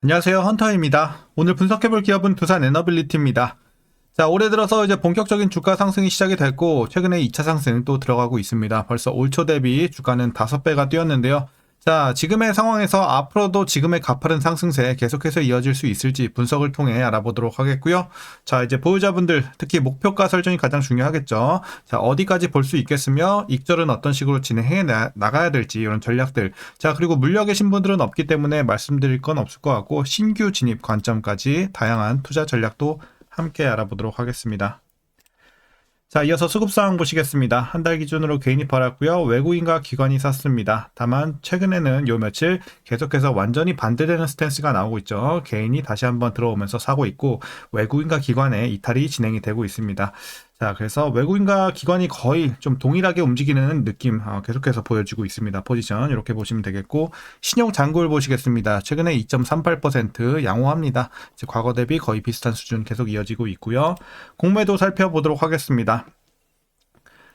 안녕하세요. 헌터입니다. 오늘 분석해볼 기업은 두산 에너빌리티입니다. 자, 올해 들어서 이제 본격적인 주가 상승이 시작이 됐고, 최근에 2차 상승 또 들어가고 있습니다. 벌써 올 초 대비 주가는 5배가 뛰었는데요. 자, 지금의 상황에서 앞으로도 지금의 가파른 상승세 계속해서 이어질 수 있을지 분석을 통해 알아보도록 하겠고요. 자, 이제 보유자분들 특히 목표가 설정이 가장 중요하겠죠. 자, 어디까지 볼 수 있겠으며 익절은 어떤 식으로 진행해 나가야 될지 이런 전략들. 자, 그리고 물려 계신 분들은 없기 때문에 말씀드릴 건 없을 것 같고 신규 진입 관점까지 다양한 투자 전략도 함께 알아보도록 하겠습니다. 자, 이어서 수급상황 보시겠습니다. 한 달 기준으로 개인이 팔았고요. 외국인과 기관이 샀습니다. 다만 최근에는 요 며칠 계속해서 완전히 반대되는 스탠스가 나오고 있죠. 개인이 다시 한번 들어오면서 사고 있고 외국인과 기관의 이탈이 진행이 되고 있습니다. 자, 그래서 외국인과 기관이 거의 좀 동일하게 움직이는 느낌 계속해서 보여주고 있습니다. 포지션 이렇게 보시면 되겠고 신용 잔고를 보시겠습니다. 최근에 2.38% 양호합니다. 과거 대비 거의 비슷한 수준 계속 이어지고 있고요. 공매도 살펴보도록 하겠습니다.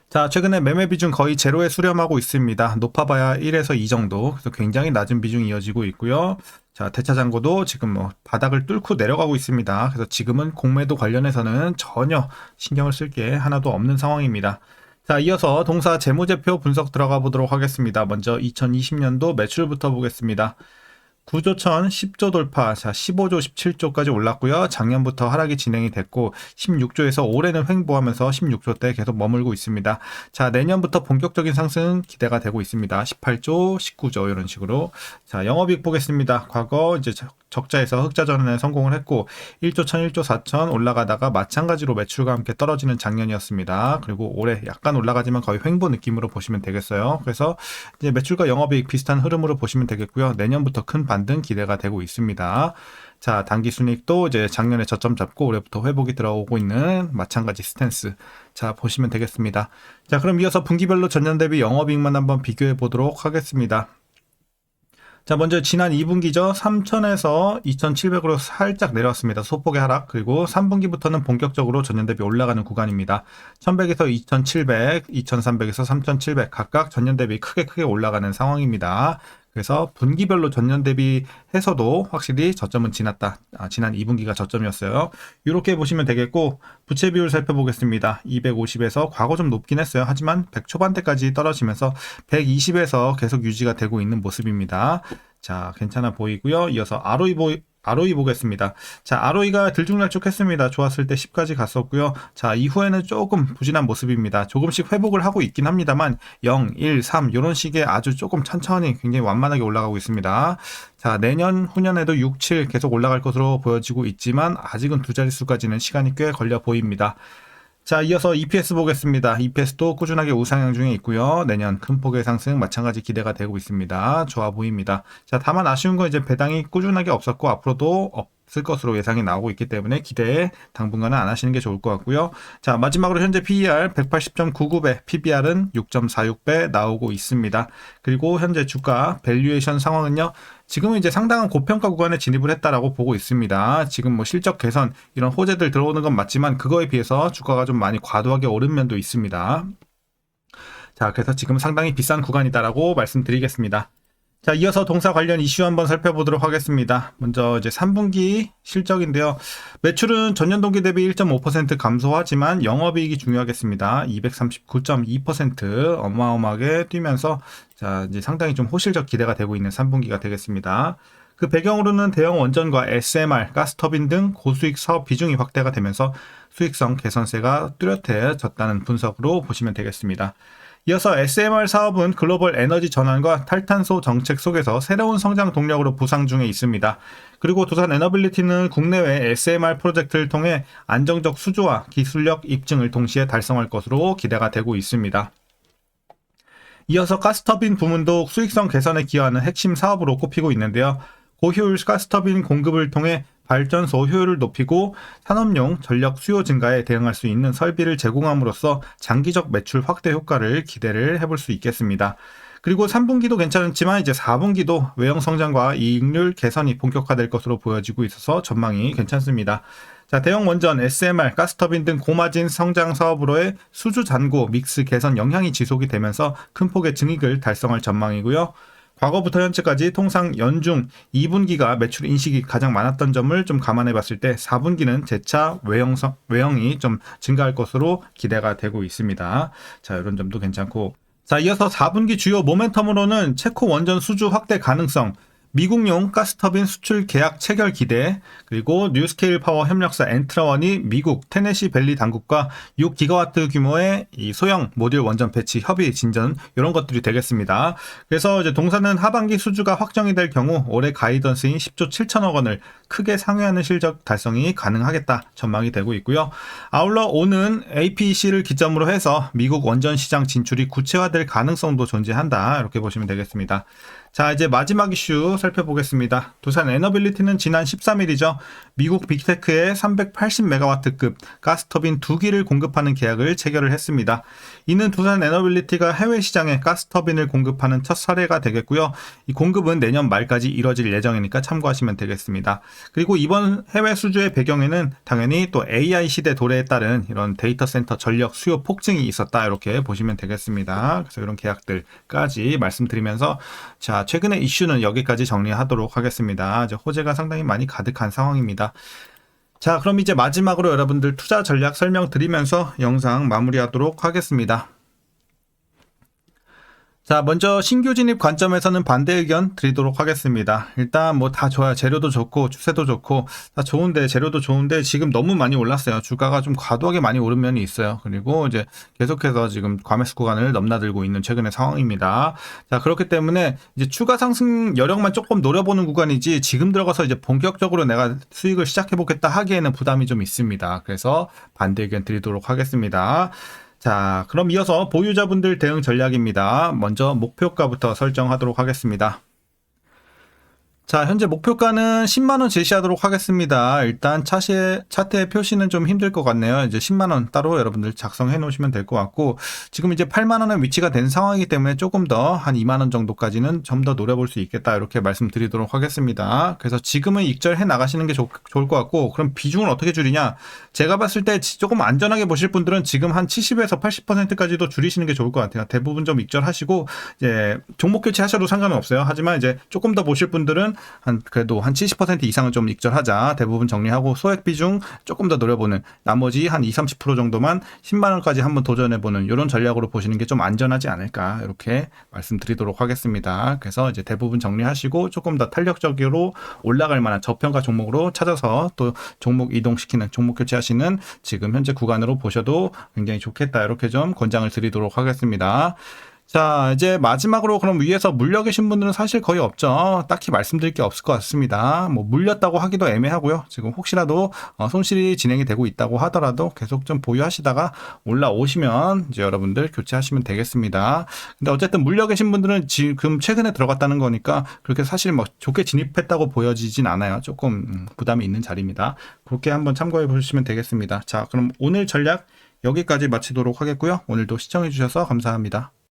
자, 최근에 매매 비중 거의 제로에 수렴하고 있습니다. 높아봐야 1에서 2 정도. 그래서 굉장히 낮은 비중이 이어지고 있고요. 자, 대차 잔고도 지금 바닥을 뚫고 내려가고 있습니다. 그래서 지금은 공매도 관련해서는 전혀 신경을 쓸 게 하나도 없는 상황입니다. 자, 이어서 동사 재무제표 분석 들어가 보도록 하겠습니다. 먼저 2020년도 매출부터 보겠습니다. 9조 천 10조 돌파, 자 15조 17조까지 올랐고요. 작년부터 하락이 진행이 됐고 16조에서 올해는 횡보하면서 16조대 계속 머물고 있습니다. 자, 내년부터 본격적인 상승 기대가 되고 있습니다. 18조, 19조 이런 식으로. 자, 영업이익 보겠습니다. 과거 이제 적자에서 흑자 전환에 성공을 했고 1조 천, 1조 4천 올라가다가 마찬가지로 매출과 함께 떨어지는 작년이었습니다. 그리고 올해 약간 올라가지만 거의 횡보 느낌으로 보시면 되겠어요. 그래서 이제 매출과 영업이익 비슷한 흐름으로 보시면 되겠고요. 내년부터 큰 반등 기대가 되고 있습니다. 자, 당기순이익도 이제 작년에 저점 잡고 올해부터 회복이 들어오고 있는 마찬가지 스탠스. 자, 보시면 되겠습니다. 자, 그럼 이어서 분기별로 전년 대비 영업이익만 한번 비교해 보도록 하겠습니다. 자, 먼저 지난 2분기죠. 3,000에서 2,700으로 살짝 내려왔습니다. 소폭의 하락. 그리고 3분기부터는 본격적으로 전년 대비 올라가는 구간입니다. 1,100에서 2,700, 2,300에서 3,700 각각 전년 대비 크게 올라가는 상황입니다. 그래서 분기별로 전년 대비 해서도 확실히 저점은 지났다. 지난 2분기가 저점이었어요. 이렇게 보시면 되겠고 부채 비율 살펴보겠습니다. 250에서 과거 좀 높긴 했어요. 하지만 100 초반대까지 떨어지면서 120에서 계속 유지가 되고 있는 모습입니다. 자, 괜찮아 보이고요. 이어서 ROE 보겠습니다. 자, ROE가 들쭉날쭉했습니다. 좋았을 때 10까지 갔었고요. 자, 이후에는 조금 부진한 모습입니다. 조금씩 회복을 하고 있긴 합니다만 0, 1, 3 이런 식의 아주 조금 천천히 굉장히 완만하게 올라가고 있습니다. 자, 내년, 후년에도 6, 7 계속 올라갈 것으로 보여지고 있지만 아직은 두 자릿수까지는 시간이 꽤 걸려 보입니다. 자, 이어서 EPS 보겠습니다. EPS도 꾸준하게 우상향 중에 있고요. 내년 큰 폭의 상승 마찬가지 기대가 되고 있습니다. 좋아 보입니다. 자, 다만 아쉬운 건 이제 배당이 꾸준하게 없었고 앞으로도 없을 것으로 예상이 나오고 있기 때문에 기대에 당분간은 안 하시는 게 좋을 것 같고요. 자, 마지막으로 현재 PER 180.99배, PBR은 6.46배 나오고 있습니다. 그리고 현재 주가 밸류에이션 상황은요. 지금은 이제 상당한 고평가 구간에 진입을 했다라고 보고 있습니다. 지금 뭐 실적 개선 이런 호재들 들어오는 건 맞지만 그거에 비해서 주가가 좀 많이 과도하게 오른 면도 있습니다. 자, 그래서 지금 상당히 비싼 구간이다라고 말씀드리겠습니다. 자, 이어서 동사 관련 이슈 한번 살펴보도록 하겠습니다. 먼저 이제 3분기 실적인데요. 매출은 전년 동기 대비 1.5% 감소하지만 영업이익이 중요하겠습니다. 239.2% 어마어마하게 뛰면서 자, 이제 상당히 좀 호실적 기대가 되고 있는 3분기가 되겠습니다. 그 배경으로는 대형 원전과 SMR, 가스터빈 등 고수익 사업 비중이 확대가 되면서 수익성 개선세가 뚜렷해졌다는 분석으로 보시면 되겠습니다. 이어서 SMR 사업은 글로벌 에너지 전환과 탈탄소 정책 속에서 새로운 성장 동력으로 부상 중에 있습니다. 그리고 두산 에너빌리티는 국내외 SMR 프로젝트를 통해 안정적 수주와 기술력 입증을 동시에 달성할 것으로 기대가 되고 있습니다. 이어서 가스터빈 부문도 수익성 개선에 기여하는 핵심 사업으로 꼽히고 있는데요. 고효율 가스터빈 공급을 통해 발전소 효율을 높이고 산업용 전력 수요 증가에 대응할 수 있는 설비를 제공함으로써 장기적 매출 확대 효과를 기대를 해볼 수 있겠습니다. 그리고 3분기도 괜찮지만 이제 4분기도 외형 성장과 이익률 개선이 본격화될 것으로 보여지고 있어서 전망이 괜찮습니다. 자, 대형 원전, SMR, 가스터빈 등 고마진 성장 사업으로의 수주 잔고, 믹스 개선 영향이 지속이 되면서 큰 폭의 증익을 달성할 전망이고요. 과거부터 현재까지 통상 연중 2분기가 매출 인식이 가장 많았던 점을 좀 감안해 봤을 때 4분기는 재차 외형이 좀 증가할 것으로 기대가 되고 있습니다. 자, 이런 점도 괜찮고. 자, 이어서 4분기 주요 모멘텀으로는 체코 원전 수주 확대 가능성, 미국용 가스터빈 수출 계약 체결 기대, 그리고 뉴스케일 파워 협력사 엔트라원이 미국 테네시 밸리 당국과 6기가와트 규모의 이 소형 모듈 원전 배치 협의 진전, 이런 것들이 되겠습니다. 그래서 이제 동사는 하반기 수주가 확정이 될 경우 올해 가이던스인 10조 7천억 원을 크게 상회하는 실적 달성이 가능하겠다 전망이 되고 있고요. 아울러 오는 APEC를 기점으로 해서 미국 원전 시장 진출이 구체화될 가능성도 존재한다, 이렇게 보시면 되겠습니다. 자, 이제 마지막 이슈 살펴보겠습니다. 두산 에너빌리티는 지난 13일이죠. 미국 빅테크에 380메가와트급 가스터빈 2기를 공급하는 계약을 체결을 했습니다. 이는 두산 에너빌리티가 해외 시장에 가스터빈을 공급하는 첫 사례가 되겠고요. 이 공급은 내년 말까지 이뤄질 예정이니까 참고하시면 되겠습니다. 그리고 이번 해외 수주의 배경에는 당연히 또 AI 시대 도래에 따른 이런 데이터 센터 전력 수요 폭증이 있었다, 이렇게 보시면 되겠습니다. 그래서 이런 계약들까지 말씀드리면서, 자, 최근의 이슈는 여기까지 정리하도록 하겠습니다. 호재가 상당히 많이 가득한 상황입니다. 자, 그럼 이제 마지막으로 여러분들 투자 전략 설명드리면서 영상 마무리하도록 하겠습니다. 자, 먼저 신규 진입 관점에서는 반대 의견 드리도록 하겠습니다. 일단 뭐 다 좋아요. 재료도 좋고 추세도 좋고 다 좋은데, 재료도 좋은데 지금 너무 많이 올랐어요. 주가가 좀 과도하게 많이 오른 면이 있어요. 그리고 이제 계속해서 지금 과매수 구간을 넘나들고 있는 최근의 상황입니다. 자, 그렇기 때문에 이제 추가 상승 여력만 조금 노려보는 구간이지 지금 들어가서 이제 본격적으로 내가 수익을 시작해보겠다 하기에는 부담이 좀 있습니다. 그래서 반대 의견 드리도록 하겠습니다. 자, 그럼 이어서 보유자분들 대응 전략입니다. 먼저 목표가부터 설정하도록 하겠습니다. 자, 현재 목표가는 10만원 제시하도록 하겠습니다. 일단 차트의 표시는 좀 힘들 것 같네요. 이제 10만원 따로 여러분들 작성해 놓으시면 될 것 같고, 지금 이제 8만원에 위치가 된 상황이기 때문에 조금 더 한 2만원 정도까지는 좀 더 노려볼 수 있겠다, 이렇게 말씀드리도록 하겠습니다. 그래서 지금은 익절해 나가시는 게 좋을 것 같고, 그럼 비중을 어떻게 줄이냐? 제가 봤을 때 조금 안전하게 보실 분들은 지금 한 70에서 80%까지도 줄이시는 게 좋을 것 같아요. 대부분 좀 익절하시고, 이제 종목 교체하셔도 상관은 없어요. 하지만 이제 조금 더 보실 분들은 그래도 한 70% 이상은 좀 익절하자, 대부분 정리하고 소액 비중 조금 더 노려보는, 나머지 한 20-30% 정도만 10만원까지 한번 도전해보는 이런 전략으로 보시는 게 좀 안전하지 않을까, 이렇게 말씀드리도록 하겠습니다. 그래서 이제 대부분 정리하시고 조금 더 탄력적으로 올라갈 만한 저평가 종목으로 찾아서 또 종목 이동시키는, 종목 교체하시는 지금 현재 구간으로 보셔도 굉장히 좋겠다, 이렇게 좀 권장을 드리도록 하겠습니다. 자, 이제 마지막으로 그럼 위에서 물려 계신 분들은 사실 거의 없죠. 딱히 말씀드릴 게 없을 것 같습니다. 뭐 물렸다고 하기도 애매하고요. 지금 혹시라도 손실이 진행이 되고 있다고 하더라도 계속 좀 보유하시다가 올라오시면 이제 여러분들 교체하시면 되겠습니다. 근데 어쨌든 물려 계신 분들은 지금 최근에 들어갔다는 거니까 그렇게 사실 뭐 좋게 진입했다고 보여지진 않아요. 조금 부담이 있는 자리입니다. 그렇게 한번 참고해 보시면 되겠습니다. 자, 그럼 오늘 전략 여기까지 마치도록 하겠고요. 오늘도 시청해 주셔서 감사합니다.